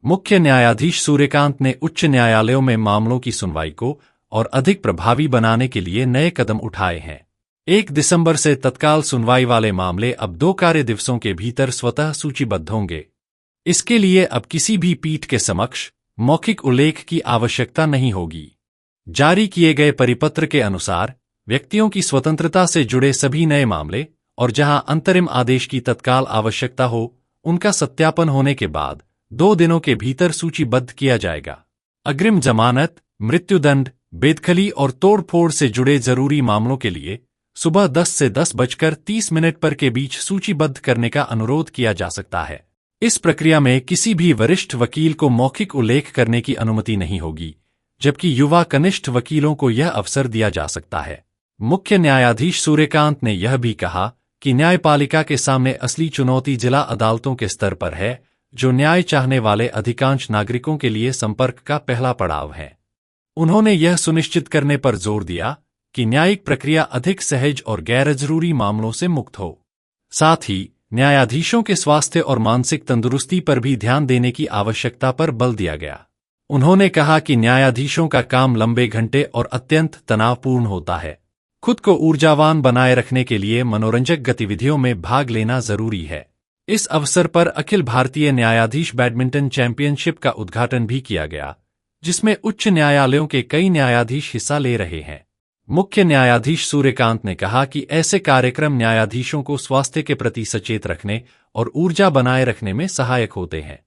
मुख्य न्यायाधीश सूर्यकांत ने उच्च न्यायालयों में मामलों की सुनवाई को और अधिक प्रभावी बनाने के लिए नए कदम उठाए हैं। 1 दिसंबर से तत्काल सुनवाई वाले मामले अब 2 कार्य दिवसों के भीतर स्वतः सूचीबद्ध होंगे। इसके लिए अब किसी भी पीठ के समक्ष मौखिक उल्लेख की आवश्यकता नहीं होगी। जारी किए गए परिपत्र के अनुसार व्यक्तियों की स्वतंत्रता से जुड़े सभी नए मामले और जहां अंतरिम आदेश की तत्काल आवश्यकता हो, उनका सत्यापन होने के बाद 2 दिनों के भीतर सूचीबद्ध किया जाएगा। अग्रिम जमानत, मृत्युदंड, बेदखली और तोड़फोड़ से जुड़े जरूरी मामलों के लिए सुबह 10 से 10:30 पर के बीच सूचीबद्ध करने का अनुरोध किया जा सकता है। इस प्रक्रिया में किसी भी वरिष्ठ वकील को मौखिक उल्लेख करने की अनुमति नहीं होगी, जबकि युवा कनिष्ठ वकीलों को यह अवसर दिया जा सकता है। मुख्य न्यायाधीश सूर्यकांत ने यह भी कहा कि न्यायपालिका के सामने असली चुनौती जिला अदालतों के स्तर पर है, जो न्याय चाहने वाले अधिकांश नागरिकों के लिए संपर्क का पहला पड़ाव है। उन्होंने यह सुनिश्चित करने पर जोर दिया कि न्यायिक प्रक्रिया अधिक सहज और गैरजरूरी मामलों से मुक्त हो। साथ ही न्यायाधीशों के स्वास्थ्य और मानसिक तंदुरुस्ती पर भी ध्यान देने की आवश्यकता पर बल दिया गया। उन्होंने कहा कि न्यायाधीशों का काम लंबे घंटे और अत्यंत तनावपूर्ण होता है। खुद को ऊर्जावान बनाए रखने के लिए मनोरंजक गतिविधियों में भाग लेना जरूरी है। इस अवसर पर अखिल भारतीय न्यायाधीश बैडमिंटन चैंपियनशिप का उद्घाटन भी किया गया, जिसमें उच्च न्यायालयों के कई न्यायाधीश हिस्सा ले रहे हैं। मुख्य न्यायाधीश सूर्यकांत ने कहा कि ऐसे कार्यक्रम न्यायाधीशों को स्वास्थ्य के प्रति सचेत रखने और ऊर्जा बनाए रखने में सहायक होते हैं।